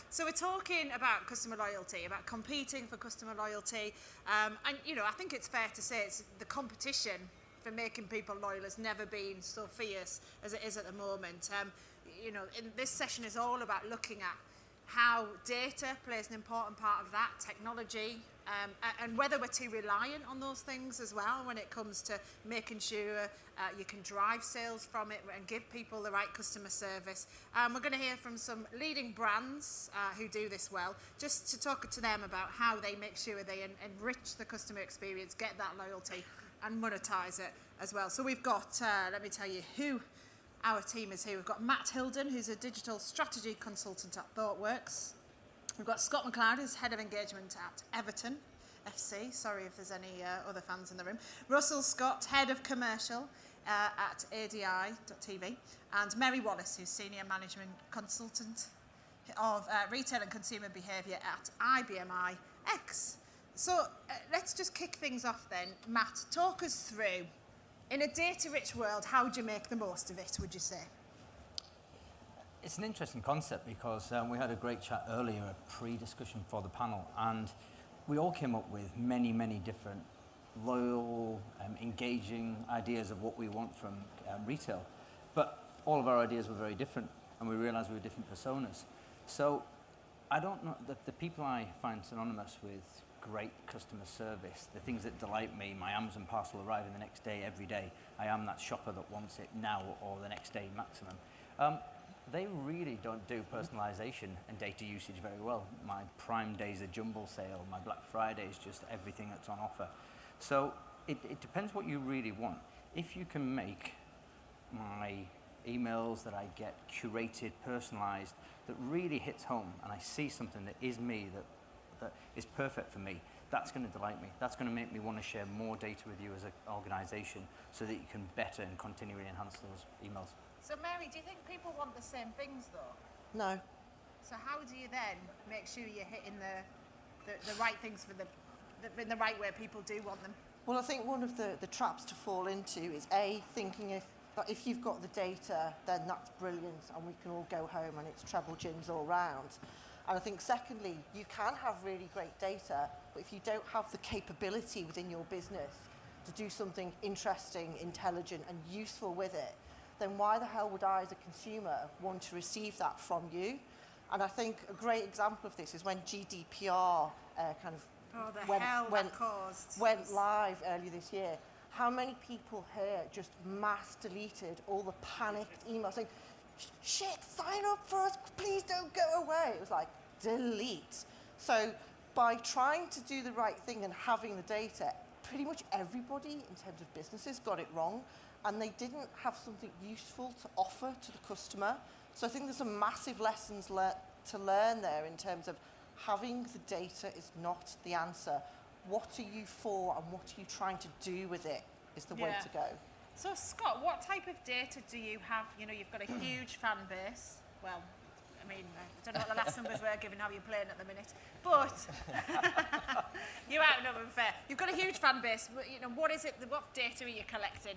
So we're talking about customer loyalty, about competing for customer loyalty. And, you know, I think it's fair to say it's the competition for making people loyal has never been so fierce as it is at the moment. You know, this session is all about looking at how data plays an important part of that, technology, and whether we're too reliant on those things as well when it comes to making sure you can drive sales from it and give people the right customer service. We're going to hear from some leading brands who do this well, just to talk to them about how they make sure they enrich the customer experience, get that loyalty and monetize it as well. So we've got, let me tell you who our team is here. We've got Matt Hilden, who's a digital strategy consultant at ThoughtWorks. We've got Scott McLeod, who's head of engagement at Everton FC. Sorry if there's any other fans in the room. Russell Scott, head of commercial at ADI.TV. And Mary Wallace, who's senior management consultant of retail and consumer behaviour at IBMI X. So let's just kick things off then. Matt, talk us through, in a data-rich world, how do you make the most of it, would you say? It's an interesting concept because we had a great chat earlier, a pre-discussion for the panel, and we all came up with many, many different loyal, engaging ideas of what we want from retail. But all of our ideas were very different, and we realized we were different personas. So I don't know, the people I find synonymous with great customer service, the things that delight me, my Amazon parcel arriving the next day, every day, I am that shopper that wants it now or the next day maximum. They really don't do personalization and data usage very well. My Prime Day is a jumble sale, my Black Friday is just everything that's on offer. So it depends what you really want. If you can make my emails that I get curated, personalized, that really hits home, and I see something that is me, that is perfect for me, that's going to delight me. That's going to make me want to share more data with you as an organization so that you can better and continually enhance those emails. So Mary, do you think people want the same things though? No. So how do you then make sure you're hitting the right things for in the right way people do want them? Well, I think one of the traps to fall into is thinking if you've got the data, then that's brilliant and we can all go home and it's treble gins all round. And I think secondly, you can have really great data, but if you don't have the capability within your business to do something interesting, intelligent and useful with it, then why the hell would I as a consumer want to receive that from you? And I think a great example of this is when GDPR went live earlier this year. How many people here just mass deleted all the panicked emails saying, shit, sign up for us, please don't go away. It was like, delete. So by trying to do the right thing and having the data, pretty much everybody in terms of businesses got it wrong, and they didn't have something useful to offer to the customer. So I think there's some massive lessons to learn there in terms of having the data is not the answer. What are you for and what are you trying to do with it is the way to go. So Scott, what type of data do you have? You know, you've got a huge fan base. Well, I mean, I don't know what the last numbers were given how you're playing at the minute, but you're outnumbered fair. You've got a huge fan base. You know, what data are you collecting?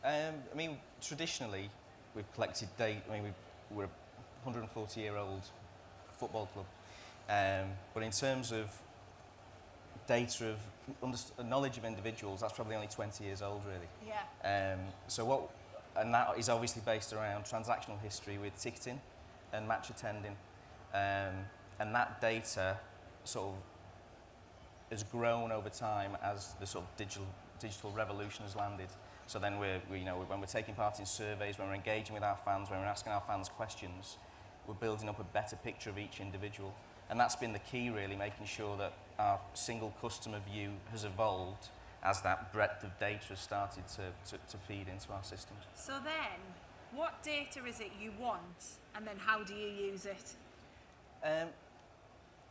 I mean, traditionally, we've collected data. I mean, we're a 140-year-old football club, but in terms of data of knowledge of individuals, that's probably only 20 years old, really. Yeah. And that is obviously based around transactional history with ticketing and match attending, and that data sort of has grown over time as the sort of digital revolution has landed. So then when we're taking part in surveys, when we're engaging with our fans, when we're asking our fans questions, we're building up a better picture of each individual. And that's been the key, really, making sure that our single customer view has evolved as that breadth of data has started to feed into our systems. So then, what data is it you want, and then how do you use it?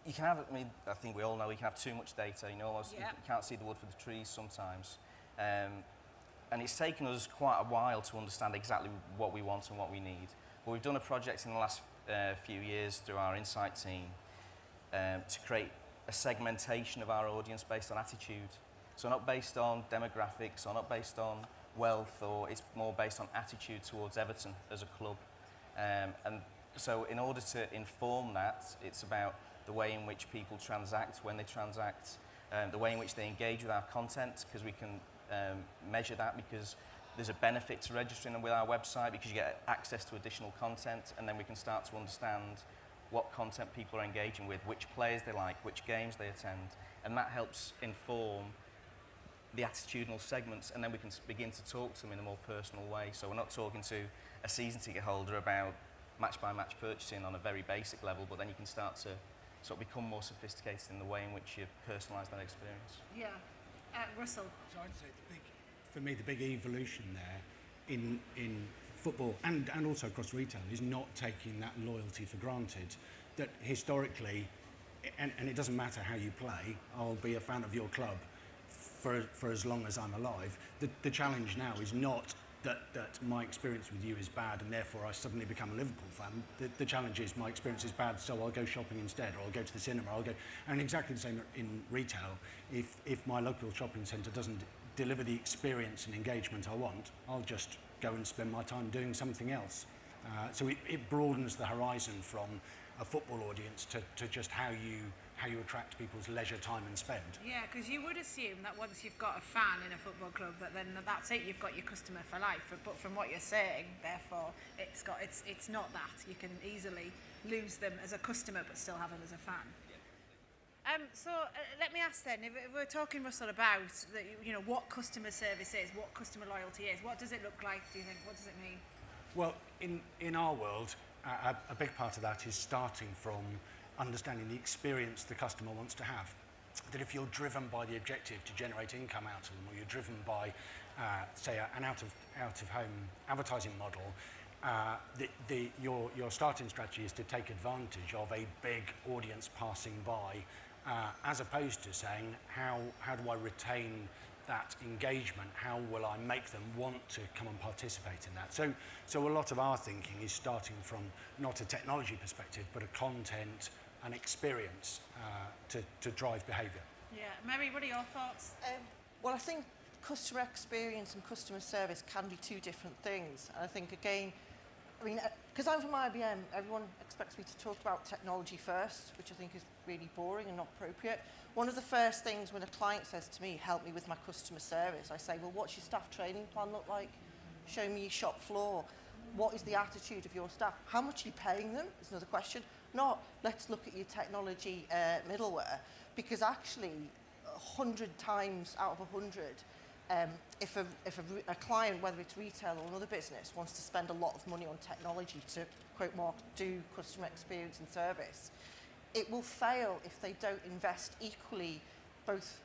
You can have, I mean, I think we all know you can have too much data, you know, almost you can't see the wood for the trees sometimes. And it's taken us quite a while to understand exactly what we want and what we need. But we've done a project in the last few years through our insight team to create a segmentation of our audience based on attitude. So not based on demographics or not based on wealth, or it's more based on attitude towards Everton as a club. And So in order to inform that, it's about the way in which people transact, when they transact, the way in which they engage with our content, because we can measure that, because there's a benefit to registering with our website because you get access to additional content, and then we can start to understand what content people are engaging with, which players they like, which games they attend, and that helps inform the attitudinal segments, and then we can begin to talk to them in a more personal way. So we're not talking to a season ticket holder about match-by-match purchasing on a very basic level, but then you can start to sort of become more sophisticated in the way in which you personalise that experience. Yeah. Russell? So I'd say for me, the big evolution there in football and also across retail is not taking that loyalty for granted. That historically, and it doesn't matter how you play, I'll be a fan of your club for as long as I'm alive. The challenge now is not that my experience with you is bad and therefore I suddenly become a Liverpool fan. The challenge is my experience is bad, so I'll go shopping instead, or I'll go to the cinema, and exactly the same in retail. If my local shopping centre doesn't deliver the experience and engagement I want, I'll just go and spend my time doing something else. So it broadens the horizon from a football audience to just how you attract people's leisure time and spend. Yeah, because you would assume that once you've got a fan in a football club, that then that's it, you've got your customer for life. But from what you're saying, therefore, it's not that. You can easily lose them as a customer, but still have them as a fan. So let me ask then, if we're talking, Russell, about what customer service is, what customer loyalty is, what does it look like, do you think? What does it mean? Well, in our world, a big part of that is starting from understanding the experience the customer wants to have. That if you're driven by the objective to generate income out of them, or you're driven by, say, an out-of-home advertising model, your starting strategy is to take advantage of a big audience passing by, as opposed to saying, how do I retain that engagement? How will I make them want to come and participate in that? So a lot of our thinking is starting from not a technology perspective, but a content and experience to drive behaviour. Yeah, Mary, what are your thoughts? Well, I think customer experience and customer service can be two different things. And I think, again, because I'm from IBM, everyone expects me to talk about technology first, which I think is really boring and not appropriate. One of the first things when a client says to me, help me with my customer service, I say, well, what's your staff training plan look like? Show me your shop floor. What is the attitude of your staff? How much are you paying them is another question. Not, let's look at your technology middleware, because actually 100 times out of 100, if a client, whether it's retail or another business, wants to spend a lot of money on technology to, quote Mark, do customer experience and service, it will fail if they don't invest equally, both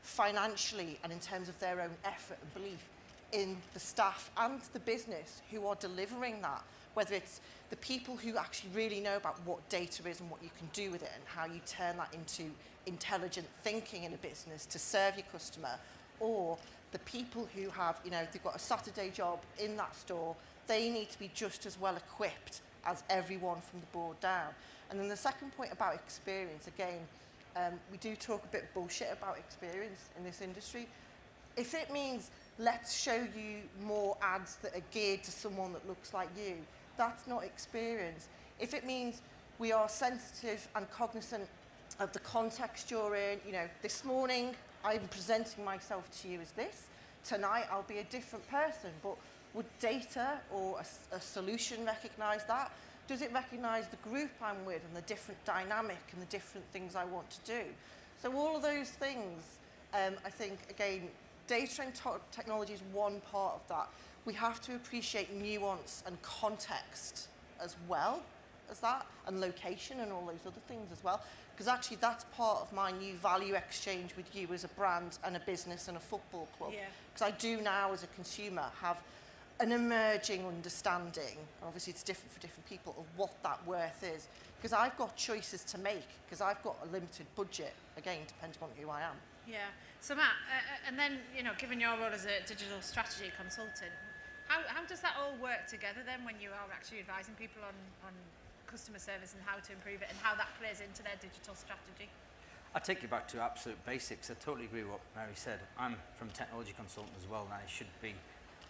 financially and in terms of their own effort and belief in the staff and the business who are delivering that, whether it's the people who actually really know about what data is and what you can do with it and how you turn that into intelligent thinking in a business to serve your customer, or the people who have, they've got a Saturday job in that store, they need to be just as well equipped as everyone from the board down. And then the second point about experience, again, we do talk a bit bullshit about experience in this industry. If it means let's show you more ads that are geared to someone that looks like you, that's not experience. If it means we are sensitive and cognizant of the context you're in, this morning I'm presenting myself to you as this, tonight I'll be a different person, but would data or a solution recognise that? Does it recognise the group I'm with and the different dynamic and the different things I want to do? So all of those things, I think, again, data and technology is one part of that. We have to appreciate nuance and context as well as that, and location and all those other things as well, because actually that's part of my new value exchange with you as a brand and a business and a football club. Because I do now, as a consumer, have an emerging understanding, obviously it's different for different people, of what that worth is. Because I've got choices to make, because I've got a limited budget, again, depending on who I am. Yeah. So Matt, and then, given your role as a digital strategy consultant, how does that all work together then when you are actually advising people on customer service and how to improve it and how that plays into their digital strategy? I take you back to absolute basics. I totally agree with what Mary said. I'm from technology consultant as well, and I should be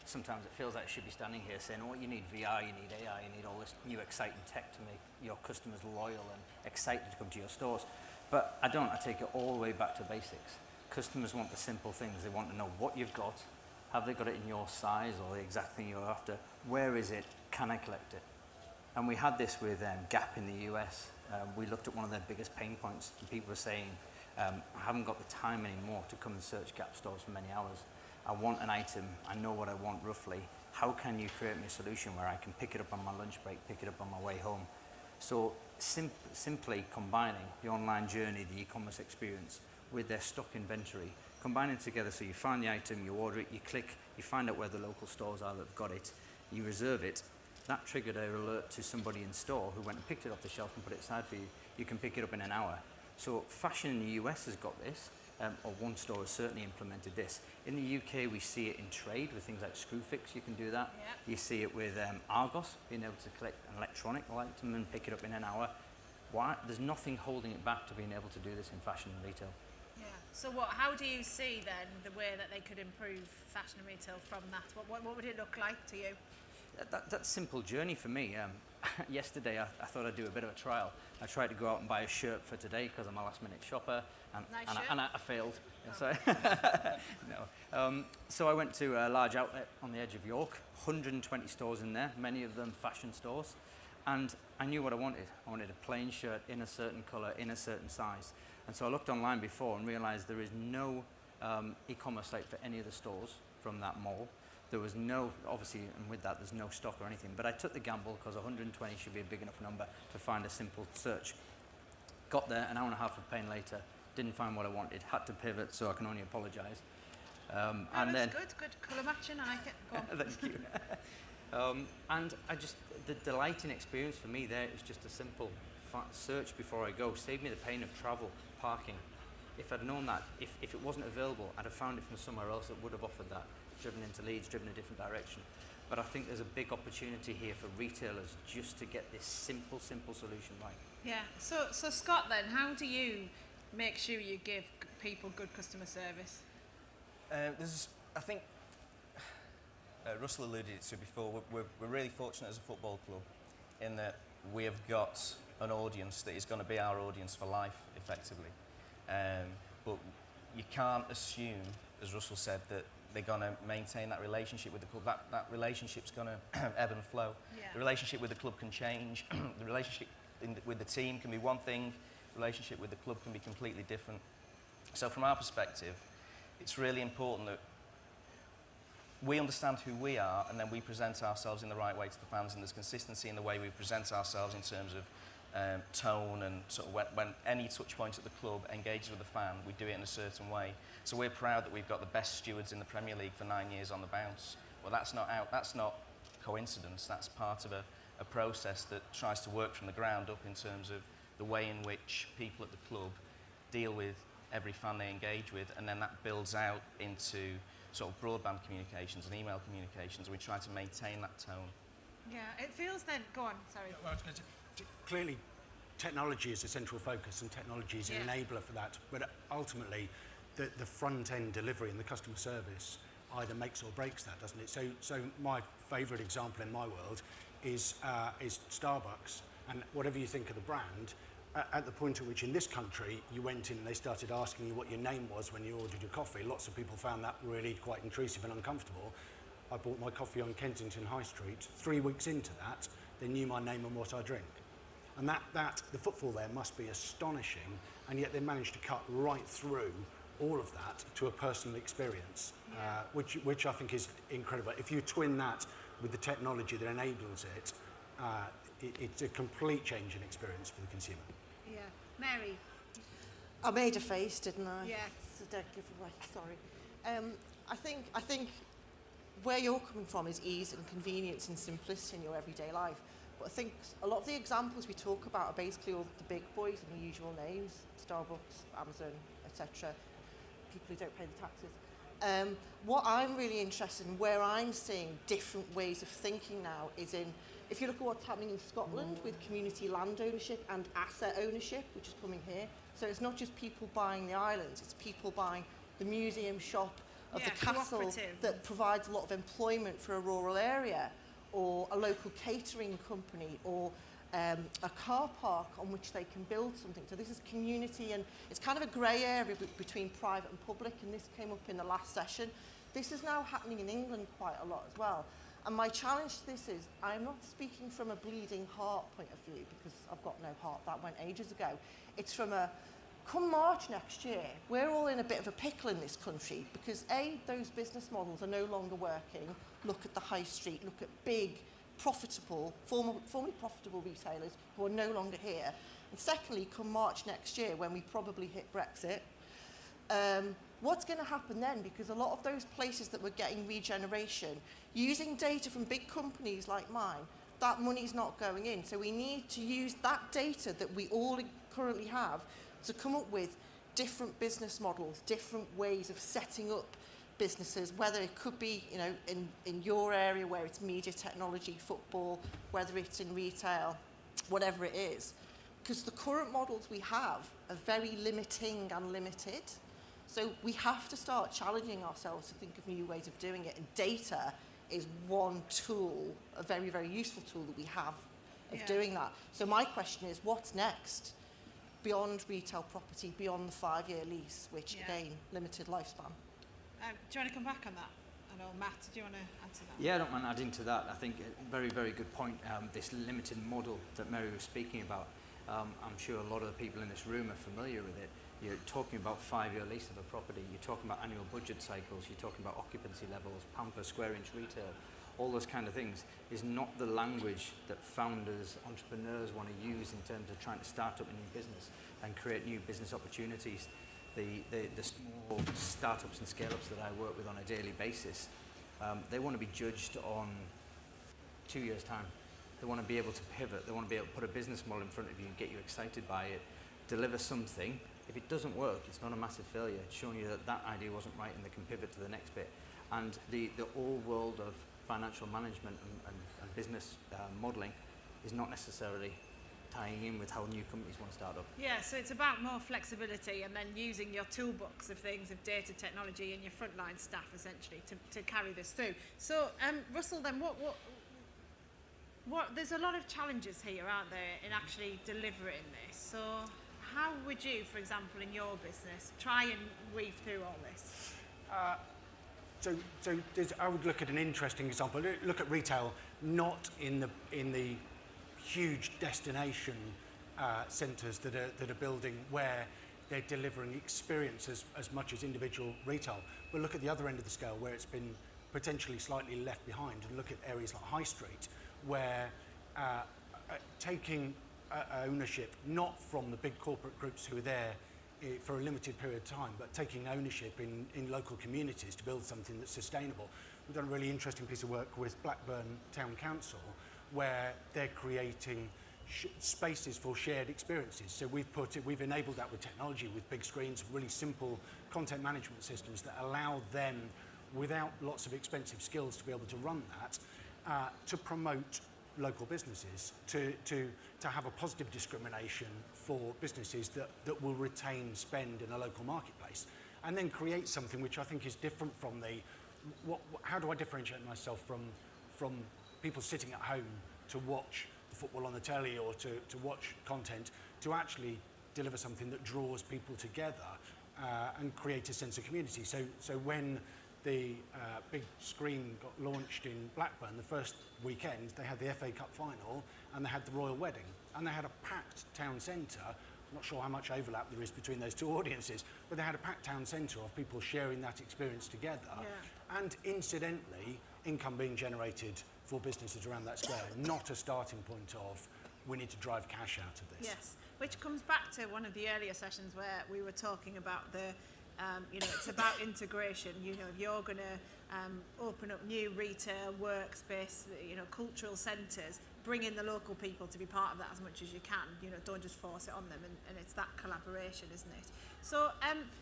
sometimes it feels like I should be standing here saying, oh, you need VR, you need AI, you need all this new exciting tech to make your customers loyal and excited to come to your stores. But I don't. I take it all the way back to basics. Customers want the simple things. They want to know what you've got, have they got it in your size or the exact thing you're after, where is it, can I collect it? And we had this with Gap in the US. We looked at one of their biggest pain points, and people were saying, I haven't got the time anymore to come and search Gap stores for many hours. I want an item, I know what I want roughly. How can you create me a solution where I can pick it up on my lunch break, pick it up on my way home? So simply combining the online journey, the e-commerce experience with their stock inventory, combining together so you find the item, you order it, you click, you find out where the local stores are that have got it, you reserve it. That triggered an alert to somebody in store who went and picked it off the shelf and put it aside for you. You can pick it up in an hour. So fashion in the US has got this, or one store has certainly implemented this. In the UK, we see it in trade with things like Screwfix, you can do that. Yep. You see it with Argos, being able to collect an electronic item and pick it up in an hour. Why? There's nothing holding it back to being able to do this in fashion and retail. Yeah. So how do you see then the way that they could improve fashion and retail from that? What would it look like to you? That simple journey for me. Yesterday, I thought I'd do a bit of a trial. I tried to go out and buy a shirt for today because I'm a last-minute shopper, Nice and shirt. I failed. So, no. So I went to a large outlet on the edge of York, 120 stores in there, many of them fashion stores, and I knew what I wanted. I wanted a plain shirt in a certain colour, in a certain size. And so I looked online before and realised there is no e-commerce site for any of the stores from that mall. There was no, obviously, and with that, there's no stock or anything. But I took the gamble because 120 should be a big enough number to find a simple search. Got there, an hour and a half of pain later, didn't find what I wanted, had to pivot, so I can only apologise. And then good colour matching, I like it. Go on. Thank you. And the delighting experience for me there is just a simple search before I go. Save me the pain of travel, parking. If I'd known that, if it wasn't available, I'd have found it from somewhere else that would have offered that. Driven into Leeds, driven a different direction. But I think there's a big opportunity here for retailers just to get this simple solution right. Yeah. So Scott, then, how do you make sure you give people good customer service? I think Russell alluded to it before. We're really fortunate as a football club in that we have got an audience that is going to be our audience for life, effectively. But you can't assume, as Russell said, that they're going to maintain that relationship with the club. That relationship's going to ebb and flow. Yeah. The relationship with the club can change. The relationship with the team can be one thing. The relationship with the club can be completely different. So from our perspective, it's really important that we understand who we are and then we present ourselves in the right way to the fans, and there's consistency in the way we present ourselves in terms of tone, and sort of when any touch point at the club engages with the fan, we do it in a certain way. So we're proud that we've got the best stewards in the Premier League for 9 years on the bounce. Well, that's not coincidence. That's part of a process that tries to work from the ground up in terms of the way in which people at the club deal with every fan they engage with, and then that builds out into sort of broadband communications and email communications, and we try to maintain that tone. Yeah, it feels then. Go on, sorry. Well, clearly, technology is a central focus, and technology is an enabler for that. But ultimately, the front-end delivery and the customer service either makes or breaks that, doesn't it? So my favourite example in my world is Starbucks. And whatever you think of the brand, at the point at which in this country you went in and they started asking you what your name was when you ordered your coffee, lots of people found that really quite intrusive and uncomfortable. I bought my coffee on Kensington High Street. 3 weeks into that, they knew my name and what I drink. And the footfall there must be astonishing, and yet they managed to cut right through all of that to a personal experience, which I think is incredible. If you twin that with the technology that enables it, it's a complete change in experience for the consumer. Yeah. Mary. I made a face, didn't I? Yeah. So don't give away. Sorry. I think where you're coming from is ease and convenience and simplicity in your everyday life. But I think a lot of the examples we talk about are basically all the big boys and the usual names: Starbucks, Amazon, etc. People who don't pay the taxes. What I'm really interested in, where I'm seeing different ways of thinking now, is in, if you look at what's happening in Scotland with community land ownership and asset ownership, which is coming here. So it's not just people buying the islands, it's people buying the museum shop, of Yeah, the castle cooperative. that provides a lot of employment for a rural area, or a local catering company, or a car park on which they can build something. So this is community, and it's kind of a grey area between private and public, and this came up in the last session. This is now happening in England quite a lot as well. And my challenge to this is, I'm not speaking from a bleeding heart point of view, because I've got no heart, that went ages ago. It's from a, come March next year, we're all in a bit of a pickle in this country, because A, those business models are no longer working. Look at the high street, look at big, profitable, formerly profitable retailers who are no longer here. And secondly, come March next year, when we probably hit Brexit, what's going to happen then? Because a lot of those places that were getting regeneration, using data from big companies like mine, that money's not going in. So we need to use that data that we all currently have to come up with different business models, different ways of setting up businesses, whether it could be, you know, in your area where it's media technology, football, whether it's in retail, whatever it is. Because the current models we have are very limiting and limited. So we have to start challenging ourselves to think of new ways of doing it. And data is one tool, a very, very useful tool that we have of doing that. So my question is, what's next? Beyond retail property, beyond the 5-year lease, which again, limited lifespan. Do you want to come back on that? I know, Matt, do you want to answer that? Yeah, I don't mind adding to that. I think a very, very good point. This limited model that Mary was speaking about, I'm sure a lot of the people in this room are familiar with it. You're talking about 5-year lease of a property, you're talking about annual budget cycles, you're talking about occupancy levels, pound per square inch retail, all those kind of things is not the language that founders, entrepreneurs want to use in terms of trying to start up a new business and create new business opportunities. The small startups and scale-ups that I work with on a daily basis, they want to be judged on 2 years' time. They want to be able to pivot. They want to be able to put a business model in front of you and get you excited by it, deliver something. If it doesn't work, it's not a massive failure. It's showing you that that idea wasn't right and they can pivot to the next bit. And the whole world of financial management and business modelling is not necessarily tying in with how new companies want to start up. Yeah, so it's about more flexibility and then using your toolbox of things, of data technology and your frontline staff essentially to carry this through. So, Russell, then what? There's a lot of challenges here, aren't there, in actually delivering this. So, how would you, for example, in your business, try and weave through all this? I would look at an interesting example. Look at retail, not in the huge destination centres that are building where they're delivering experiences as much as individual retail. But look at the other end of the scale where it's been potentially slightly left behind, and look at areas like High Street where taking ownership, not from the big corporate groups who are there for a limited period of time, but taking ownership in local communities to build something that's sustainable. We've done a really interesting piece of work with Blackburn Town Council where they're creating spaces for shared experiences. So we've enabled that with technology, with big screens, really simple content management systems that allow them, without lots of expensive skills, to be able to run that, to promote local businesses, to have a positive discrimination for businesses that will retain spend in a local marketplace, and then create something which I think is different from how do I differentiate myself from people sitting at home to watch the football on the telly or to watch content, to actually deliver something that draws people together and create a sense of community. So when the big screen got launched in Blackburn, the first weekend, they had the FA Cup final and they had the royal wedding. And they had a packed town centre. I'm not sure how much overlap there is between those two audiences, but they had a packed town centre of people sharing that experience together. Yeah. And incidentally, income being generated for businesses around that square, not a starting point of, we need to drive cash out of this. Yes, which comes back to one of the earlier sessions where we were talking about it's about integration. If you're going to open up new retail, workspace, cultural centres, bring in the local people to be part of that as much as you can. Don't just force it on them, and it's that collaboration, isn't it? So,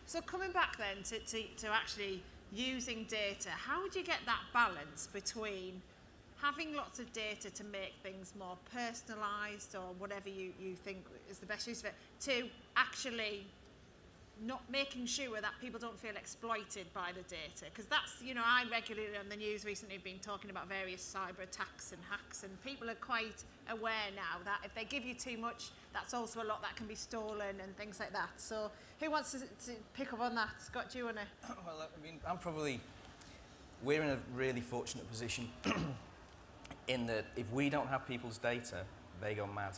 so coming back then to actually using data, how would you get that balance between having lots of data to make things more personalised or whatever you think is the best use of it, to actually not making sure that people don't feel exploited by the data, because that's, you know, I regularly on the news recently have been talking about various cyber attacks and hacks, and people are quite aware now that if they give you too much, that's also a lot that can be stolen and things like that. So who wants to pick up on that? Scott, do you want to? Well, I mean, we're in a really fortunate position in that if we don't have people's data, they go mad.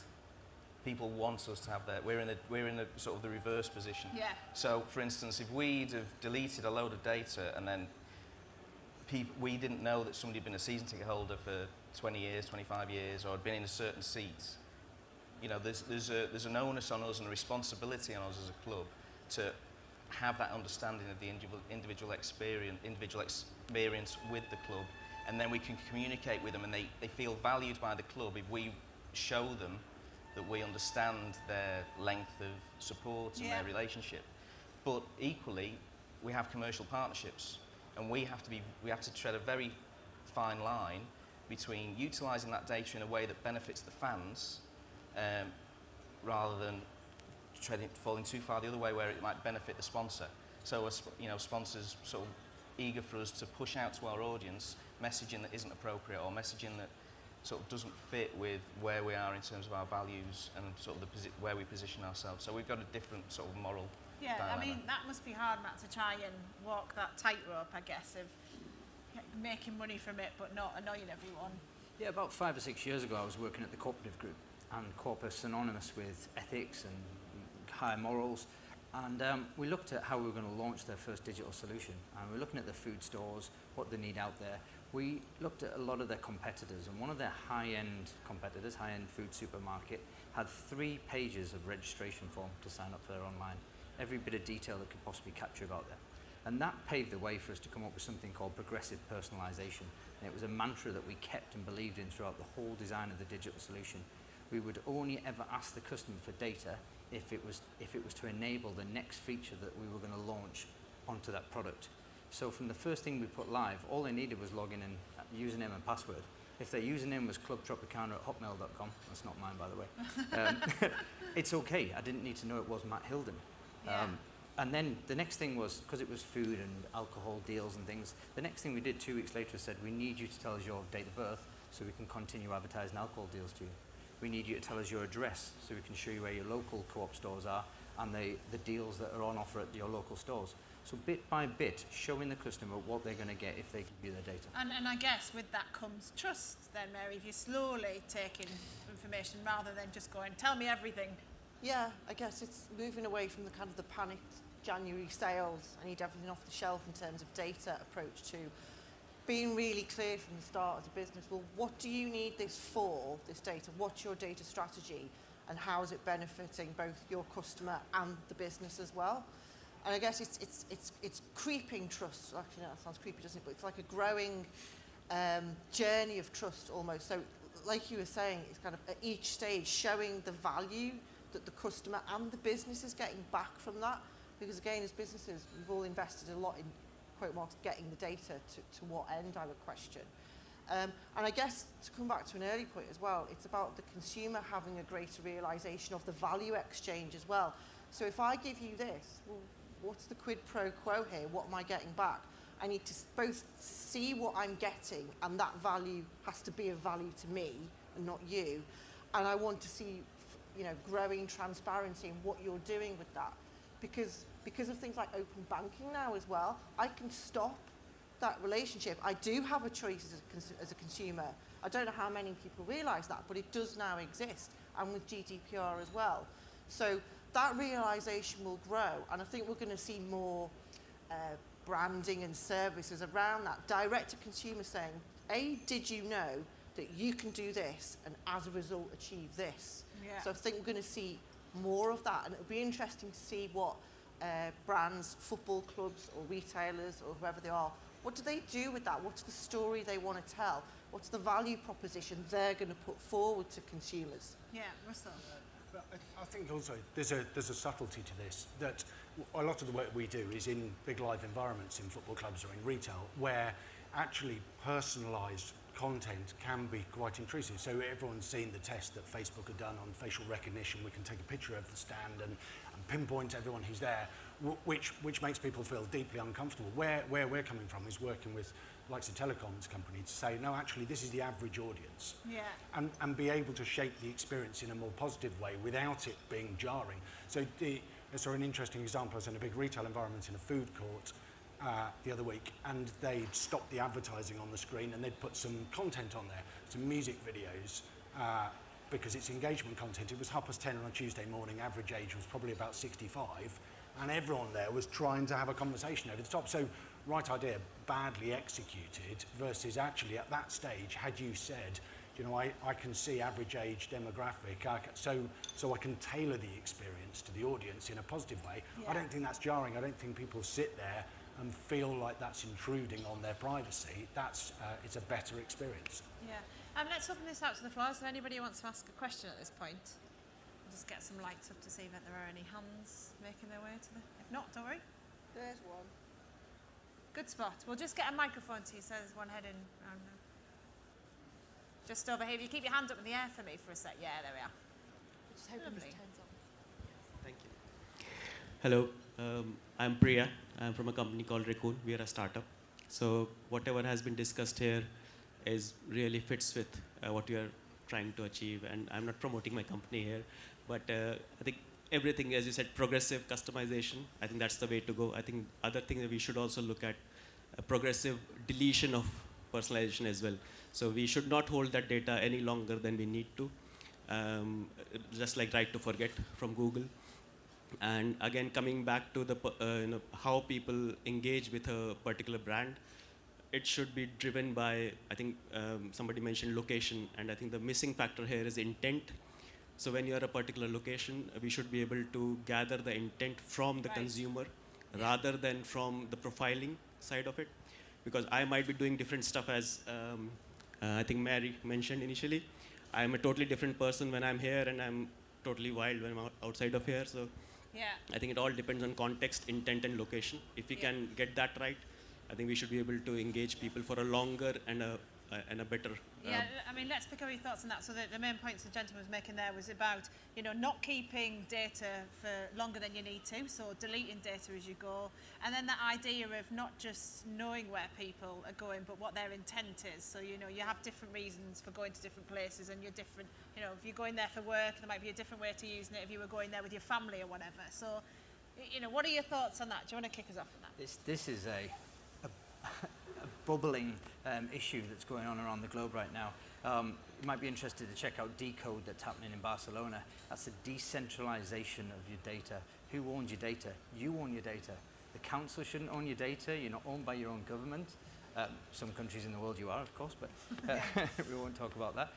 People want us to have that. We're in a sort of the reverse position. Yeah. So, for instance, if we'd have deleted a load of data and then we didn't know that somebody had been a season ticket holder for 20 years, 25 years, or had been in a certain seat, you know, there's an onus on us and a responsibility on us as a club to have that understanding of the individual experience with the club, and then we can communicate with them, and they feel valued by the club if we show them that we understand their length of support and their relationship. But equally, we have commercial partnerships, and we have to tread a very fine line between utilising that data in a way that benefits the fans, rather than falling too far the other way where it might benefit the sponsor. So, you know, sponsors sort of eager for us to push out to our audience messaging that isn't appropriate, or messaging that sort of doesn't fit with where we are in terms of our values and sort of where we position ourselves. So we've got a different sort of moral dilemma. I mean, that must be hard, Matt, to try and walk that tightrope, I guess, of making money from it but not annoying everyone. Yeah, about 5 or 6 years ago, I was working at the cooperative group, and co-op is synonymous with ethics and high morals. And we looked at how we were going to launch their first digital solution. And we're looking at the food stores, what they need out there. We looked at a lot of their competitors, and one of their high-end competitors, high-end food supermarket, had 3 pages of registration form to sign up for their online. Every bit of detail that could possibly capture about them. And that paved the way for us to come up with something called progressive personalization. And it was a mantra that we kept and believed in throughout the whole design of the digital solution. We would only ever ask the customer for data if it was to enable the next feature that we were going to launch onto that product. So from the first thing we put live, all they needed was login and username and password. If their username was clubtropicana@hotmail.com, that's not mine, by the way, it's okay. I didn't need to know it was Matt Hilden. And then the next thing was, because it was food and alcohol deals and things, the next thing we did 2 weeks later said, we need you to tell us your date of birth so we can continue advertising alcohol deals to you. We need you to tell us your address so we can show you where your local co-op stores are and the deals that are on offer at your local stores. So bit by bit, showing the customer what they're going to get if they give you their data. And I guess with that comes trust then, Mary, if you're slowly taking information rather than just going, tell me everything. Yeah, I guess it's moving away from the kind of the panicked January sales, I need everything off the shelf in terms of data approach, to being really clear from the start as a business. Well, what do you need this for, this data? What's your data strategy? And how is it benefiting both your customer and the business as well? And I guess it's creeping trust. Actually, no, that sounds creepy, doesn't it? But it's like a growing journey of trust almost. So like you were saying, it's kind of at each stage showing the value that the customer and the business is getting back from that. Because again, as businesses, we've all invested a lot in, quote marks, getting the data to what end, I would question. And I guess to come back to an early point as well, it's about the consumer having a greater realisation of the value exchange as well. So if I give you this, well, what's the quid pro quo here? What am I getting back? I need to both see what I'm getting, and that value has to be of value to me and not you. And I want to see, you know, growing transparency in what you're doing with that. Because of things like open banking now as well, I can stop that relationship. I do have a choice as a consumer. I don't know how many people realise that, but it does now exist, and with GDPR as well. So that realisation will grow, and I think we're going to see more branding and services around that. Direct to consumer saying, A, did you know that you can do this and as a result achieve this? Yeah. So I think we're going to see more of that, and it'll be interesting to see what brands, football clubs or retailers or whoever they are, what do they do with that? What's the story they want to tell? What's the value proposition they're going to put forward to consumers? Yeah, Russell. But I think also there's a subtlety to this, that a lot of the work we do is in big live environments in football clubs or in retail, where actually personalised content can be quite intrusive. So everyone's seen the test that Facebook have done on facial recognition. We can take a picture of the stand and pinpoint everyone who's there, which makes people feel deeply uncomfortable. Where we're coming from is working with likes of telecoms company to say, no, actually, this is the average audience. Yeah. And be able to shape the experience in a more positive way without it being jarring. So I saw an interesting example. I was in a big retail environment in a food court the other week, and they'd stopped the advertising on the screen and they'd put some content on there, some music videos, because it's engagement content. It was 10:30 on a Tuesday morning, average age was probably about 65, and everyone there was trying to have a conversation over the top. So, right idea, badly executed, versus actually at that stage, had you said, you know, I can see average age demographic, so I can tailor the experience to the audience in a positive way. Yeah. I don't think that's jarring. I don't think people sit there and feel like that's intruding on their privacy. It's a better experience. Yeah. Let's open this out to the floor. Is there anybody who wants to ask a question at this point? We'll just get some lights up to see if there are any hands making their way to the... If not, don't worry. There's one. Good spot. We'll just get a microphone to you so there's one heading round now. Just over here. If you keep your hand up in the air for me for a sec. Yeah, there we are. Just hoping this Lovely. turns on. Thank you. Hello, I'm Priya. I'm from a company called Raccoon. We are a startup. So whatever has been discussed here is really fits with what we are trying to achieve. And I'm not promoting my company here, but I think everything, as you said, progressive customization, I think that's the way to go. I think other thing that we should also look at progressive deletion of personalization as well. So we should not hold that data any longer than we need to, just like right to forget from Google. And again, coming back to the how people engage with a particular brand, it should be driven by, I think somebody mentioned location, and I think the missing factor here is intent. So when you're at a particular location, we should be able to gather the intent from the consumer rather than from the profiling side of it. Because I might be doing different stuff, as I think Mary mentioned initially. I'm a totally different person when I'm here, and I'm totally wild when I'm outside of here. So Yeah. I think it all depends on context, intent, and location. If we can get that right, I think we should be able to engage people for a longer and a better. Yeah, I mean, let's pick up your thoughts on that. So the main points the gentleman was making there was about, you know, not keeping data for longer than you need to, so deleting data as you go. And then that idea of not just knowing where people are going, but what their intent is. So, you know, you have different reasons for going to different places, and you're different, you know, if you're going there for work, there might be a different way to using it if you were going there with your family or whatever. So, you know, what are your thoughts on that? Do you want to kick us off on that? This is a bubbling issue that's going on around the globe right now. You might be interested to check out Decode that's happening in Barcelona. That's a decentralization of your data. Who owns your data? You own your data. The council shouldn't own your data. You're not owned by your own government. Some countries in the world you are, of course, but we won't talk about that.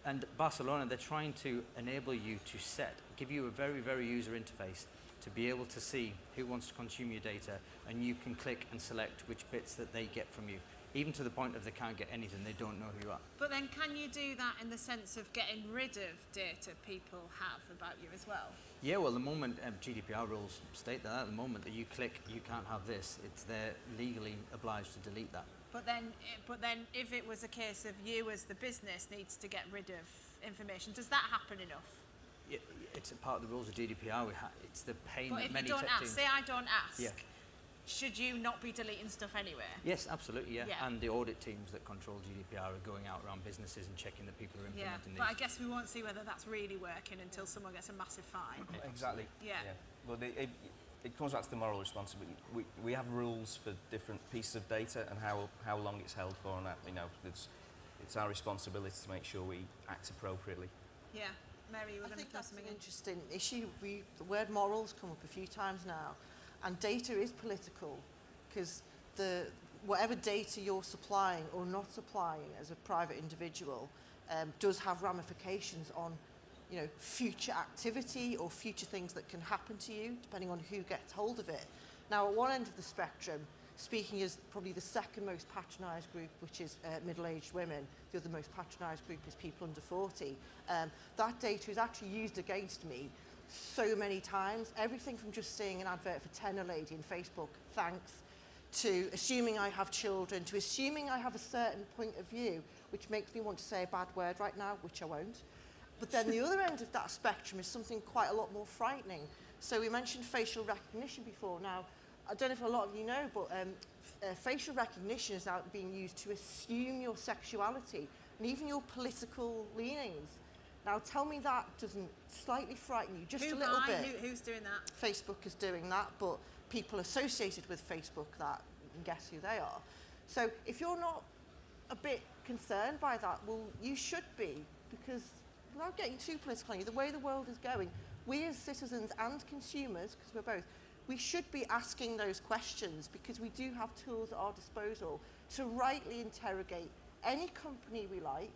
And Barcelona, they're trying to enable you to give you a very, very user interface to be able to see who wants to consume your data, and you can click and select which bits that they get from you, even to the point of they can't get anything, they don't know who you are. But then can you do that in the sense of getting rid of data people have about you as well? Yeah, well, the moment GDPR rules state that at the moment that you click, you can't have this, they're legally obliged to delete that. But then if it was a case of you as the business needs to get rid of information, does that happen enough? It's a part of the rules of GDPR. It's the pain But that if many you don't tech ask, teams... say I don't ask, Yeah. should you not be deleting stuff anywhere? Yes, absolutely, yeah. Yeah. And the audit teams that control GDPR are going out around businesses and checking that people are Yeah, implementing but I these. guess we won't see whether that's really working until someone gets a massive fine. Exactly. Yeah. Well, it comes back to the moral responsibility. We have rules for different pieces of data and how long it's held for, and that, you know, it's our responsibility to make sure we act appropriately. Yeah. Mary, you were I going to think throw that's an something in. interesting issue. The word morals come up a few times now, and data is political, because whatever data you're supplying or not supplying as a private individual does have ramifications on, you know, future activity or future things that can happen to you, depending on who gets hold of it. Now, at one end of the spectrum, speaking as probably the second most patronised group, which is middle-aged women, the other most patronised group is people under 40. That data is actually used against me so many times. Everything from just seeing an advert for Tenor Lady in Facebook, thanks, to assuming I have children, to assuming I have a certain point of view, which makes me want to say a bad word right now, which I won't. But then the other end of that spectrum is something quite a lot more frightening. So we mentioned facial recognition before. Now, I don't know if a lot of you know, but facial recognition is now being used to assume your sexuality and even your political leanings. Now, tell me that doesn't slightly frighten you just a little bit. Who's doing that? Facebook is doing that, but people associated with Facebook that, you can guess who they are. So if you're not a bit concerned by that, well, you should be, because without getting too political, the way the world is going, we as citizens and consumers, because we're both, we should be asking those questions, because we do have tools at our disposal to rightly interrogate any company we like.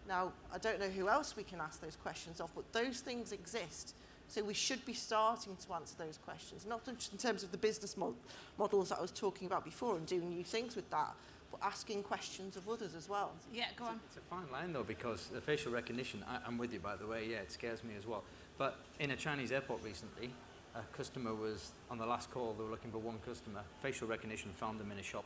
Now, I don't know who else we can ask those questions of, but those things exist. So we should be starting to answer those questions, not just in terms of the business models that I was talking about before and doing new things with that, but asking questions of others as well. Yeah, go on. It's a fine line though, because the facial recognition, I'm with you by the way, yeah, it scares me as well. But in a Chinese airport recently, a customer was on the last call, they were looking for one customer. Facial recognition found them in a shop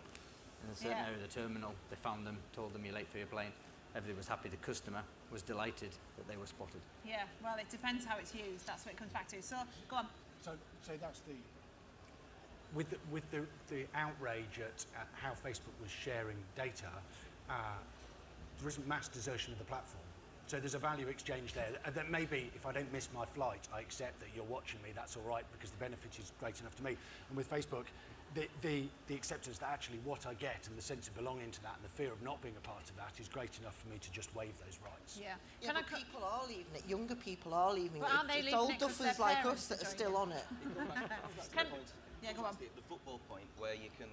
in a certain area of the terminal. They found them, told them you're late for your plane. Everybody was happy. The customer was delighted that they were spotted. Yeah, well, it depends how it's used. That's what it comes back to. So, go on. So that's with the outrage at how Facebook was sharing data, there isn't mass desertion of the platform. So there's a value exchange there. That maybe if I don't miss my flight, I accept that you're watching me. That's all right because the benefit is great enough to me. And with Facebook, the acceptance that actually what I get and the sense of belonging to that and the fear of not being a part of that is great enough for me to just waive those rights. Yeah. Yeah, but people are leaving it. Younger people are leaving But it. aren't they It's leaving old it 'cause duffers their like parents us that are are still joining on it. Yeah, go on. The football point where you can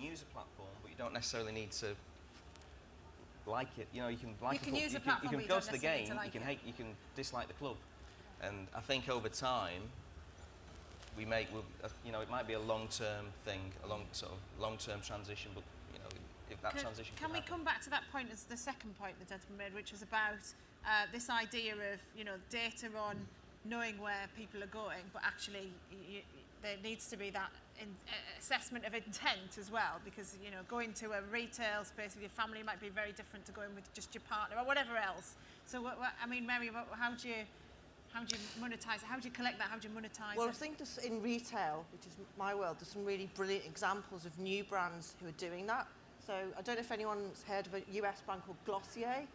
use a platform, but you don't necessarily need to like it. You know, you can like You can use a you platform, can but you go don't to the necessarily game. need to You can like hate. You can dislike the club, and I think over time, you know, it might be a long-term thing, a long-term transition. But you know, if that transition Can we happen. come back to that point as the second point the gentleman made, which was about this idea of data on knowing where people are going, but actually there needs to be that assessment of intent as well, because going to a retail space with your family might be very different to going with just your partner or whatever else. So I mean, Mary, how do you monetize it? How do you collect that? How do you monetize Well, it? I think in retail, which is my world, there's some really brilliant examples of new brands who are doing that. So I don't know if anyone's heard of a US brand called Glossier,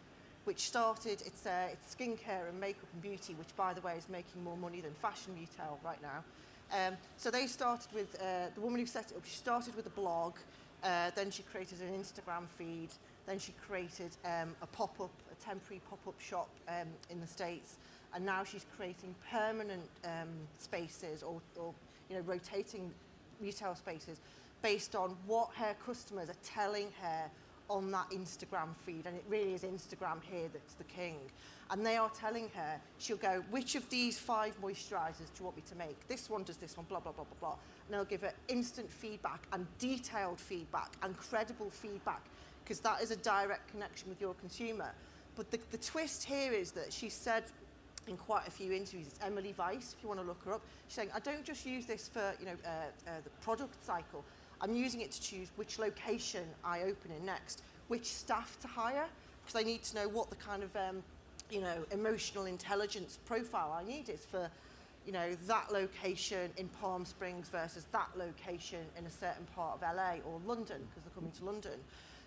which started, it's skincare and makeup and beauty, which by the way is making more money than fashion retail right now. So they started with, the woman who set it up, she started with a blog, then she created an Instagram feed, then she created a temporary pop-up shop in the States, and now she's creating permanent spaces or rotating retail spaces based on what her customers are telling her on that Instagram feed, and it really is Instagram here that's the king. And they are telling her, she'll go, which of these 5 moisturisers do you want me to make? This one does this one, blah, blah, blah, blah, blah. And they'll give her instant feedback and detailed feedback and credible feedback, because that is a direct connection with your consumer. But the twist here is that she said in quite a few interviews, it's Emily Weiss, if you want to look her up, she's saying, I don't just use this for the product cycle. I'm using it to choose which location I open in next, which staff to hire, because I need to know what the kind of emotional intelligence profile I need is for that location in Palm Springs versus that location in a certain part of LA or London, because they're coming to London.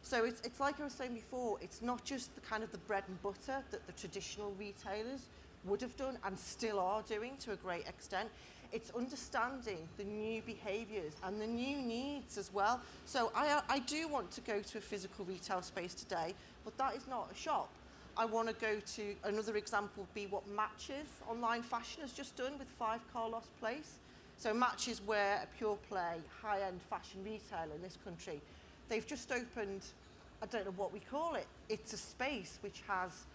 So it's like I was saying before, it's not just the kind of the bread and butter that the traditional retailers would have done and still are doing to a great extent. It's understanding the new behaviours and the new needs as well. So I do want to go to a physical retail space today, but that is not a shop. I want to go to, another example would be what Matches online fashion has just done with 5 Carlos Place. So Matches were a pure play, high-end fashion retailer in this country. They've just opened, I don't know what we call it. It's a space which has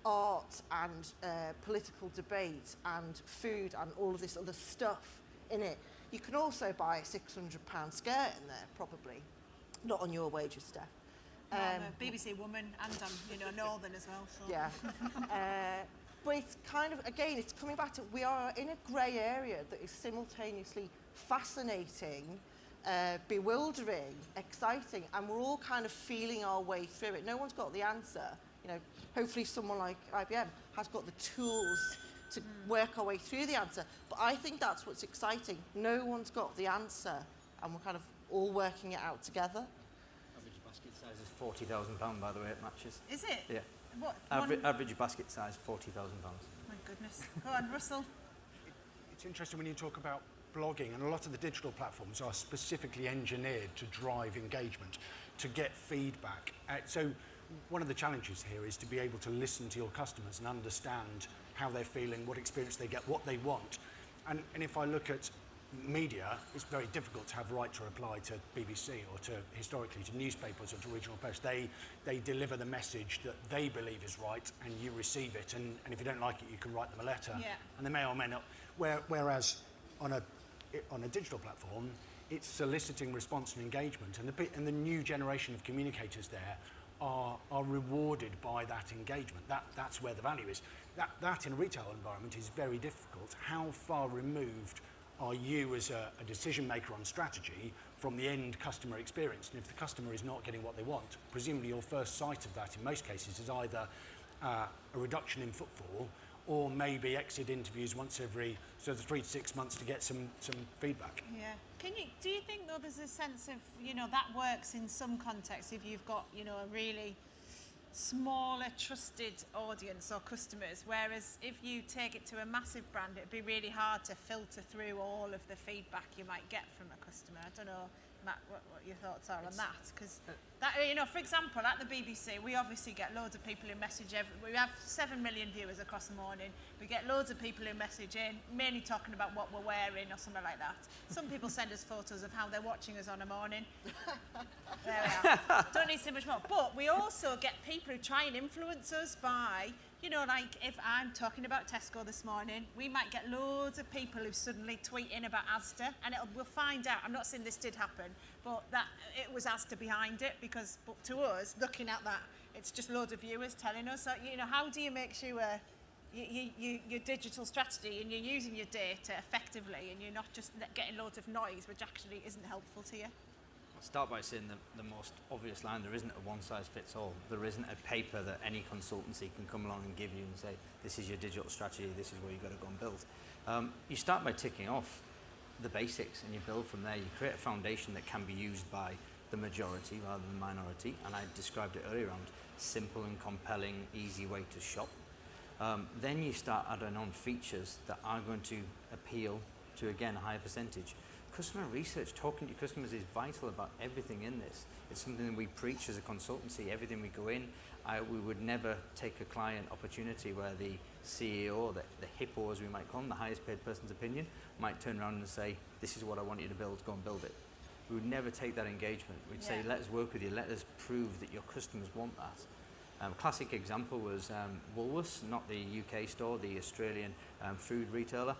art and political debate and food and all of this other stuff in it. You can also buy a £600 skirt in there, probably. Not on your wages, Steph. I'm a BBC woman and I'm Northern as well. So. Yeah. But it's kind of, again, it's coming back to, we are in a grey area that is simultaneously fascinating bewildering, exciting, and we're all kind of feeling our way through it. No one's got the answer. You know, hopefully someone like IBM has got the tools to work our way through the answer. But I think that's what's exciting. No one's got the answer, and we're kind of all working it out together. Average basket size is £40,000, by the way, at Matches. Is it? Yeah. What? Average basket size, £40,000. My goodness. Go on, Russell. It's interesting when you talk about blogging, and a lot of the digital platforms are specifically engineered to drive engagement, to get feedback. So one of the challenges here is to be able to listen to your customers and understand how they're feeling, what experience they get, what they want. And if I look at media, it's very difficult to have right to reply to BBC or to historically to newspapers or to regional press. They deliver the message that they believe is right, and you receive it. And if you don't like it, you can write them a letter. Yeah. And they may or may not. Whereas on a digital platform, it's soliciting response and engagement, and the new generation of communicators there are rewarded by that engagement. That's where the value is. That in a retail environment is very difficult. How far removed are you as a decision maker on strategy from the end customer experience? And if the customer is not getting what they want, presumably your first sight of that in most cases is either a reduction in footfall, or maybe exit interviews once every sort of 3 to 6 months to get some feedback. Yeah. Do you think though there's a sense of, that works in some contexts if you've got, a really smaller trusted audience or customers, whereas if you take it to a massive brand, it'd be really hard to filter through all of the feedback you might get from a customer. I don't know, Matt, what your thoughts are on that, because that, for example, at the BBC, we obviously get loads of people who message we have 7 million viewers across the morning. We get loads of people who message in, mainly talking about what we're wearing or something like that. Some people send us photos of how they're watching us on a morning. There we are. Don't need so much more. But we also get people who try and influence us by, like if I'm talking about Tesco this morning, we might get loads of people who suddenly tweet in about Asda, and we'll find out. I'm not saying this did happen, but that it was Asda behind it, because but to us, looking at that, it's just loads of viewers telling us. So, how do you make sure your digital strategy and you're using your data effectively, and you're not just getting loads of noise, which actually isn't helpful to you? I'll start by saying the most obvious line: there isn't a one-size-fits-all. There isn't a paper that any consultancy can come along and give you and say, this is your digital strategy, this is where you've got to go and build. You start by ticking off the basics and you build from there. You create a foundation that can be used by the majority rather than the minority, and I described it earlier around simple and compelling, easy way to shop. Then you start adding on features that are going to appeal to, again, a higher percentage. Customer research, talking to customers, is vital about everything in this. It's something that we preach as a consultancy. Everything we go in, we would never take a client opportunity where the CEO, the hippo as we might call them, the highest paid person's opinion, might turn around and say, this is what I want you to build, go and build it. We would never take that engagement. We'd say, let us work with you, let us prove that your customers want that. Classic example was Woolworths, not the UK store, the Australian food retailer.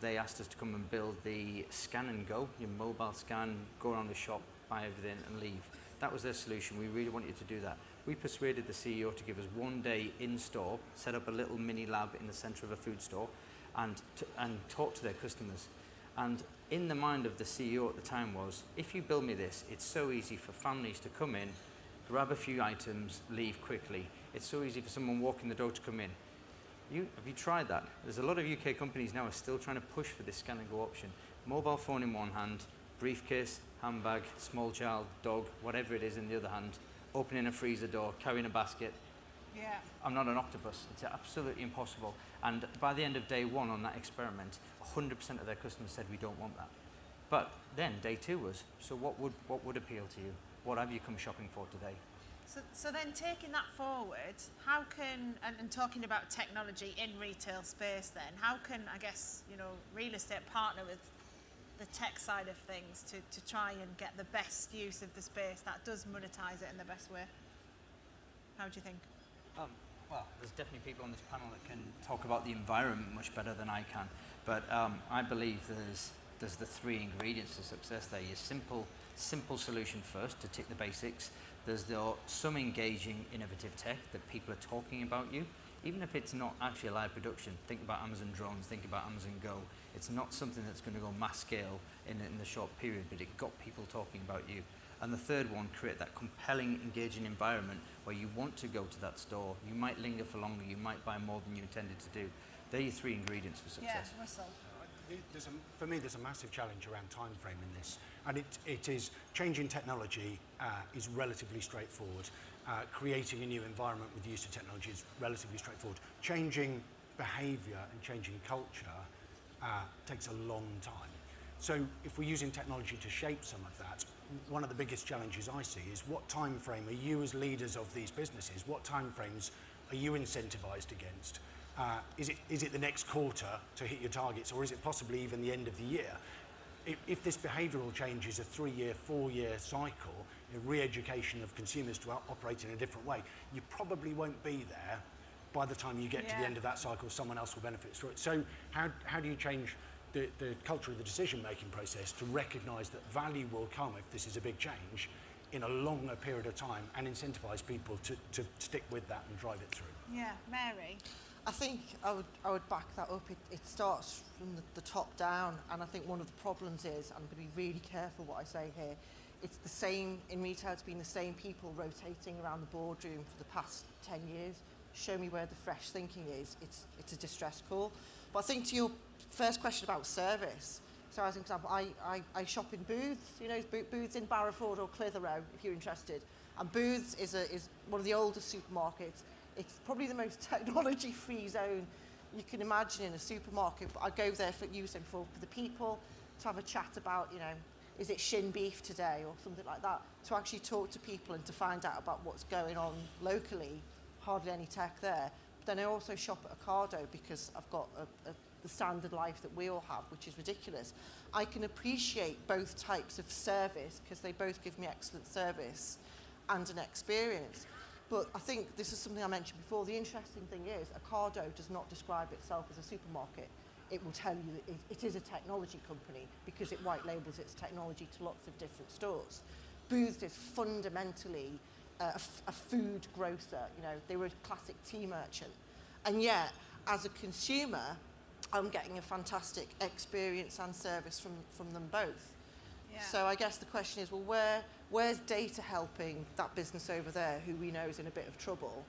They asked us to come and build the scan and go, your mobile scan, go around the shop, buy everything and leave. That was their solution. We really wanted to do that. We persuaded the CEO to give us 1 day in store, set up a little mini lab in the centre of a food store, and talk to their customers. And in the mind of the CEO at the time was, if you build me this, it's so easy for families to come in, grab a few items, leave quickly. It's so easy for someone walking the door to come in. Have you tried that? There's a lot of UK companies now are still trying to push for this scan and go option. Mobile phone in one hand, briefcase, handbag, small child, dog, whatever it is in the other hand, opening a freezer door, carrying a basket. Yeah. I'm not an octopus. It's absolutely impossible. And by the end of day one on that experiment, 100% of their customers said, we don't want that. But then day two was, so what would appeal to you? What have you come shopping for today? So then taking that forward, how can, and talking about technology in retail space then, how can, I guess, real estate partner with the tech side of things to try and get the best use of the space that does monetize it in the best way? How do you think? Well, there's definitely people on this panel that can talk about the environment much better than I can. But I believe there's the 3 ingredients to success there. Your simple solution first to tick the basics. There's some engaging, innovative tech that people are talking about you, even if it's not actually a live production. Think about Amazon drones, think about Amazon Go. It's not something that's going to go mass scale in the short period, but it got people talking about you. And the third one, create that compelling, engaging environment where you want to go to that store, you might linger for longer, you might buy more than you intended to do. They're your 3 ingredients for success. Yeah, Russell. For me, there's a massive challenge around time frame in this, and it is changing technology is relatively straightforward. Creating a new environment with use of technology is relatively straightforward. Changing behaviour and changing culture takes a long time. So if we're using technology to shape some of that, one of the biggest challenges I see is what time frame are you as leaders of these businesses, what time frames are you incentivised against? Is it the next quarter to hit your targets, or is it possibly even the end of the year? If this behavioural change is a 3-year, 4-year cycle, a re-education of consumers to operate in a different way, you probably won't be there by the time you get to the end of that cycle. Someone else will benefit through it. So how do you change the culture of the decision-making process to recognise that value will come if this is a big change in a longer period of time, and incentivise people to stick with that and drive it through? Yeah, Mary. I think I would back that up. It starts from the top down, and I think one of the problems is, I'm going to be really careful what I say here, it's the same in retail. It's been the same people rotating around the boardroom for the past 10 years. Show me where the fresh thinking is. It's a distress call. But I think to your first question about service, so as an example, I shop in Booths, you know, Booths in Barrowford or Clitheroe, if you're interested. And Booths is one of the oldest supermarkets. It's probably the most technology-free zone you can imagine in a supermarket. But I go there for the people, to have a chat about, you know, is it shin beef today or something like that, to actually talk to people and to find out about what's going on locally. Hardly any tech there. But then I also shop at Ocado because I've got the standard life that we all have, which is ridiculous. I can appreciate both types of service because they both give me excellent service and an experience. But I think this is something I mentioned before. The interesting thing is Ocado does not describe itself as a supermarket. It will tell you that it is a technology company because it white labels its technology to lots of different stores. Booths is fundamentally a food grocer. You know, they were a classic tea merchant. And yet, as a consumer, I'm getting a fantastic experience and service from them both. Yeah. So I guess the question is, well, where's data helping that business over there who we know is in a bit of trouble?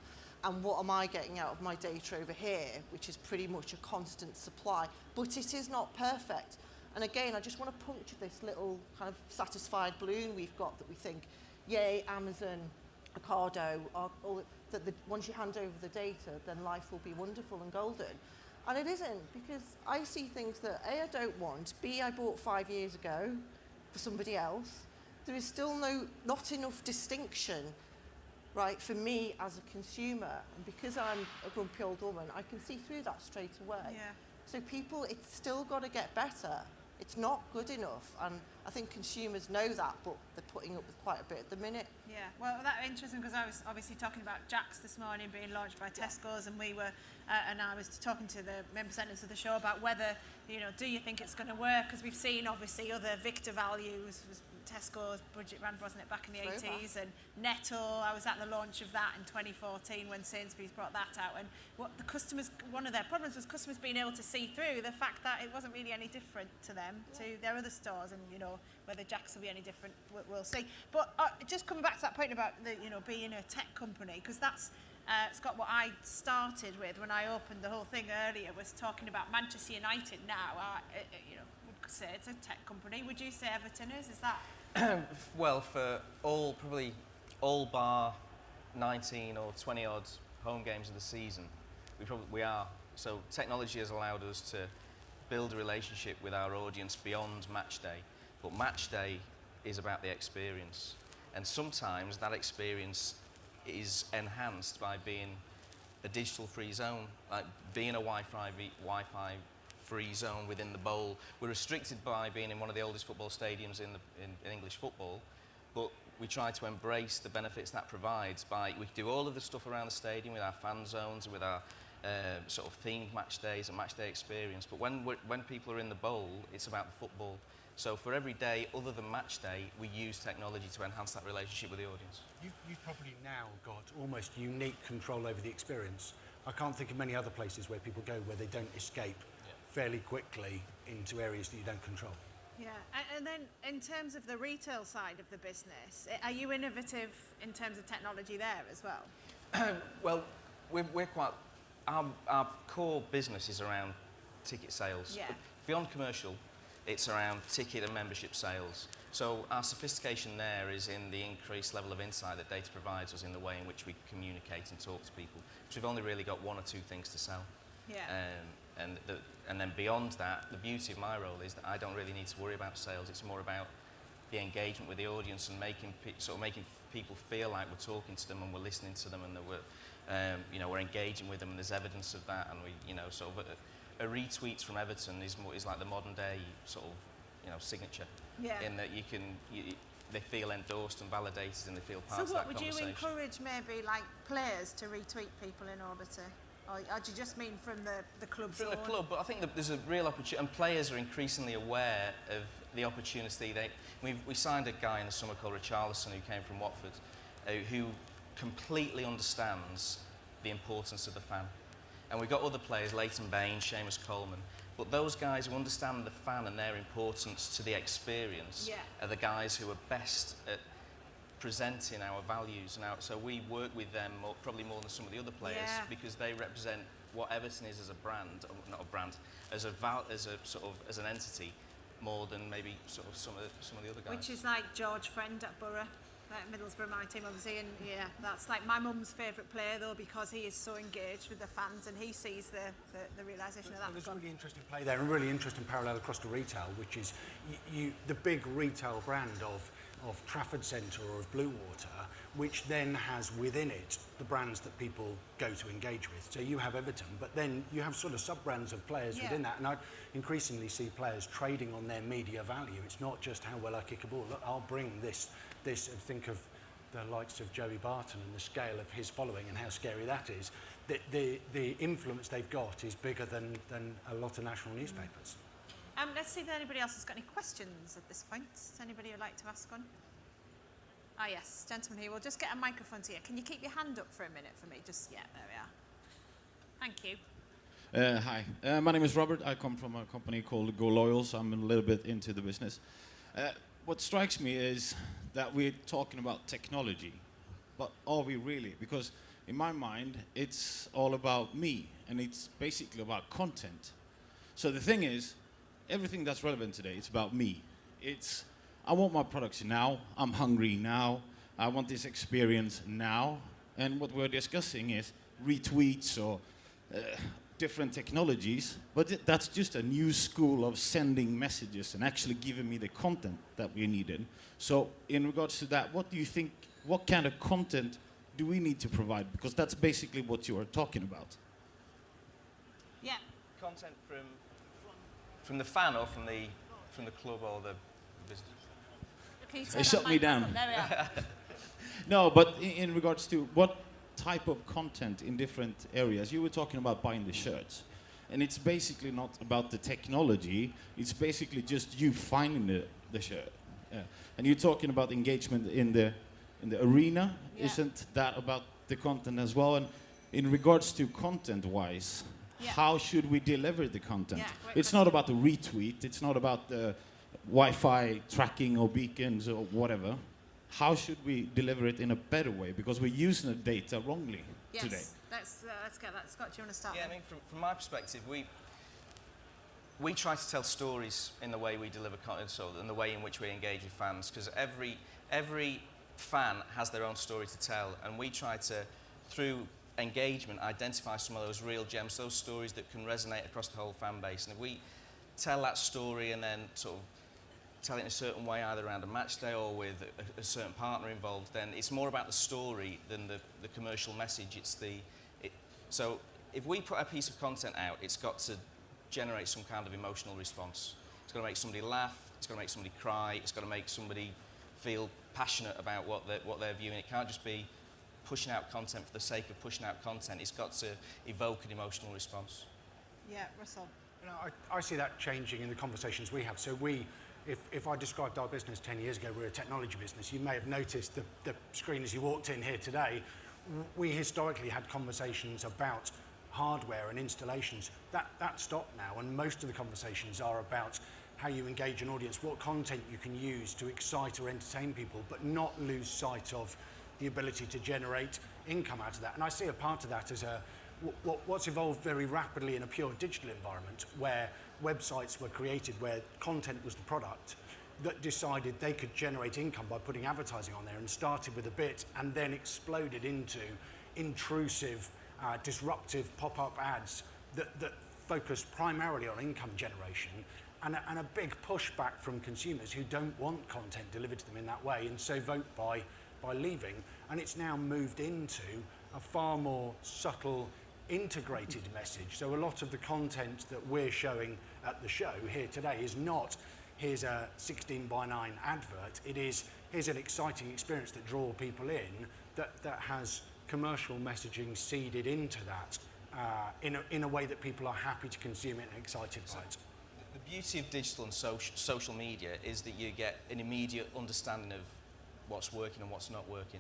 And what am I getting out of my data over here, which is pretty much a constant supply? But it is not perfect. And again, I just want to puncture this little kind of satisfied balloon we've got that we think, yay, Amazon, Ocado, that once you hand over the data, then life will be wonderful and golden. And it isn't, because I see things that A, I don't want, B, I bought 5 years ago for somebody else. There is still not enough distinction, right, for me as a consumer. And because I'm a grumpy old woman, I can see through that straight away. Yeah. So people, it's still got to get better. It's not good enough. And I think consumers know that, but they're putting up with quite a bit at the minute. Yeah, well, that's interesting because I was obviously talking about Jack's this morning being launched by Tesco's, and we were, and I was talking to the member centres of the show about whether, you know, do you think it's going to work? Because we've seen obviously other Victor values, Tesco's budget brand, wasn't it, back in the 80s, and Netto. I was at the launch of that in 2014 when Sainsbury's brought that out, and what the customers, one of their problems was customers being able to see through the fact that it wasn't really any different to them, to their other stores, and you know, whether Jack's will be any different, we'll see. But just coming back to that point about the, you know, being a tech company, because that's Scott, what I started with when I opened the whole thing earlier was talking about Manchester United. Now, you know, would say it's a tech company. Would you say Everton is? Is that? Well, for probably all bar 19 or 20 odd home games of the season, we are. So technology has allowed us to build a relationship with our audience beyond match day. But match day is about the experience. And sometimes that experience is enhanced by being a digital free zone, like being a Wi-Fi free zone within the bowl. We're restricted by being in one of the oldest football stadiums in English football, but we try to embrace the benefits that provides we do all of the stuff around the stadium with our fan zones and with our sort of themed match days and match day experience. But when people are in the bowl, it's about the football. So for every day other than match day, we use technology to enhance that relationship with the audience. You've probably now got almost unique control over the experience. I can't think of many other places where people go where they don't escape fairly quickly into areas that you don't control. Yeah, and then in terms of the retail side of the business, are you innovative in terms of technology there as well? Well, we're quite. Our core business is around ticket sales. Yeah. Beyond commercial, it's around ticket and membership sales. So our sophistication there is in the increased level of insight that data provides us in the way in which we communicate and talk to people. Because we've only really got one or two things to sell. Yeah. And then beyond that, the beauty of my role is that I don't really need to worry about sales. It's more about the engagement with the audience and making people feel like we're talking to them and we're listening to them and that we're engaging with them and there's evidence of that. And we, sort of a retweet from Everton is like the modern day sort of, signature. Yeah. In that they feel endorsed and validated and they feel part of So that what would you conversation. encourage maybe like players to retweet people in order to, or do you just mean from the club's From the own? club, but I think that there's a real opportunity, and players are increasingly aware of the opportunity. We signed a guy in the summer called Richarlison who came from Watford, who completely understands the importance of the fan. And we've got other players, Leighton Baines, Seamus Coleman, but those guys who understand the fan and their importance to the experience are the guys who are best at presenting our values. So we work with them probably more than some of the other players because they represent what Everton is as a brand, or not a brand, as an entity, more than maybe sort of some of the other guys. Which is like George Friend at Borough, at Middlesbrough, my team obviously, and yeah, that's like my mum's favourite player though because he is so engaged with the fans and he sees the realisation of that. There's a really interesting play there, and a really interesting parallel across to retail, which is the big retail brand of Trafford Centre or of Blue Water, which then has within it the brands that people go to engage with. So you have Everton, but then you have sort of sub-brands of players within that, and I increasingly see players trading on their media value. It's not just how well I kick a ball. Look, I'll bring this, and think of the likes of Joey Barton and the scale of his following and how scary that is. The influence they've got is bigger than a lot of national newspapers. Let's see if anybody else has got any questions at this point. Does anybody would like to ask one? Ah, yes, gentleman here. We'll just get a microphone to you. Can you keep your hand up for a minute for me? Just, there we are. Thank you. Hi, my name is Robert. I come from a company called Go Loyal, so I'm a little bit into the business. What strikes me is that we're talking about technology, but are we really? Because in my mind, it's all about me, and it's basically about content. So the thing is, everything that's relevant today, it's about me. I want my products now, I'm hungry now, I want this experience now, and what we're discussing is retweets or different technologies, but that's just a new school of sending messages and actually giving me the content that we needed. So in regards to that, what do you think, what kind of content do we need to provide? Because that's basically what you are talking about. Yeah. Content from the fan or from the club or the business? Can you They turn shut that me mic down. up? There we are. No, but in regards to what type of content in different areas, you were talking about buying the shirts. And it's basically not about the technology, it's basically just you finding the shirt. Yeah. And you're talking about engagement in the arena, isn't that about the content as well? And in regards to content-wise, how should we deliver the content? It's not about the retweet, it's not about the Wi-Fi tracking or beacons or whatever. How should we deliver it in a better way? Because we're using the data wrongly today. Let's get that. Scott, do you want to start? Yeah, I mean, from my perspective, we try to tell stories in the way we deliver content, so in the way in which we engage with fans, because every fan has their own story to tell, and we try to, through engagement, identify some of those real gems, those stories that can resonate across the whole fan base. And if we tell that story and then sort of tell it in a certain way, either around a match day or with a certain partner involved, then it's more about the story than the commercial message. So if we put a piece of content out, it's got to generate some kind of emotional response. It's got to make somebody laugh, it's got to make somebody cry, it's got to make somebody feel passionate about what they're viewing. It can't just be pushing out content for the sake of pushing out content. It's got to evoke an emotional response. Yeah, Russell. You know, I see that changing in the conversations we have. So if I described our business 10 years ago, we're a technology business. You may have noticed the screen as you walked in here today. We historically had conversations about hardware and installations, that stopped now, and most of the conversations are about how you engage an audience, what content you can use to excite or entertain people, but not lose sight of the ability to generate income out of that. And I see a part of that as what's evolved very rapidly in a pure digital environment, where websites were created where content was the product, that decided they could generate income by putting advertising on there, and started with a bit and then exploded into intrusive, disruptive pop-up ads that focused primarily on income generation, and a big pushback from consumers who don't want content delivered to them in that way, and so vote by leaving. And it's now moved into a far more subtle, integrated message. So a lot of the content that we're showing at the show here today is not, here's a 16:9 advert. It is, here's an exciting experience that draws people in, that has commercial messaging seeded into that in a way that people are happy to consume it and excited by it. The beauty of digital and social media is that you get an immediate understanding of what's working and what's not working.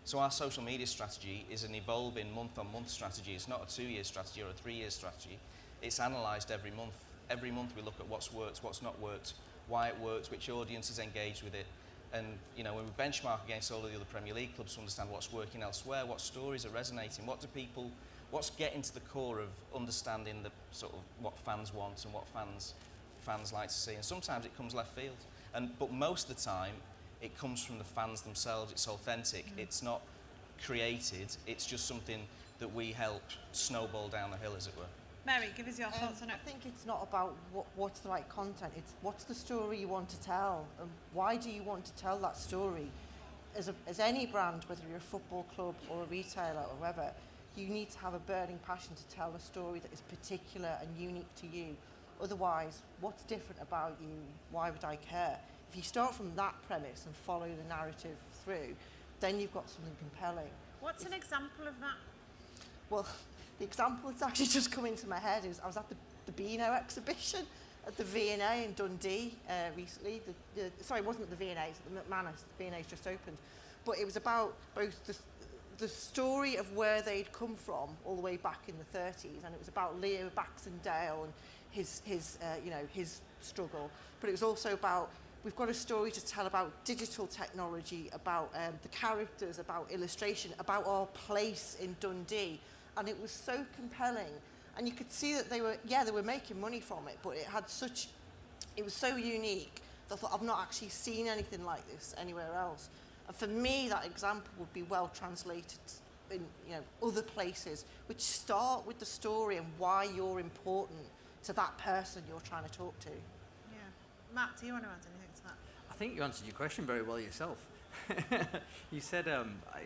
So our social media strategy is an evolving month-on-month strategy. It's not a 2-year strategy or a 3-year strategy. It's analysed every month. Every month we look at what's worked, what's not worked, why it works, which audience is engaged with it. And you know, when we benchmark against all of the other Premier League clubs to understand what's working elsewhere, what stories are resonating, what's getting to the core of understanding the sort of what fans want and what fans like to see. And sometimes it comes left field. But most of the time, it comes from the fans themselves. It's authentic. It's not created. It's just something that we help snowball down the hill, as it were. Mary, give us your thoughts on it. I think it's not about what's the right content. It's what's the story you want to tell, and why do you want to tell that story? As any brand, whether you're a football club or a retailer or whatever, you need to have a burning passion to tell a story that is particular and unique to you. Otherwise, what's different about you? Why would I care? If you start from that premise and follow the narrative through, then you've got something compelling. What's an example of that? Well, the example that's actually just come into my head is I was at the Beano exhibition at the V&A in Dundee recently. Sorry, it wasn't at the V&A, it was at the McManus. The V&A's just opened. But it was about both the story of where they'd come from all the way back in the 30s, and it was about Leo Baxendale and his struggle. But it was also about, we've got a story to tell about digital technology, about the characters, about illustration, about our place in Dundee. And it was so compelling. And you could see that they were making money from it, but it was so unique that I thought, I've not actually seen anything like this anywhere else. And for me, that example would be well translated in other places, which start with the story and why you're important to that person you're trying to talk to. Yeah. Matt, do you want to add anything to that? I think you answered your question very well yourself. You said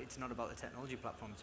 it's not about the technology platforms.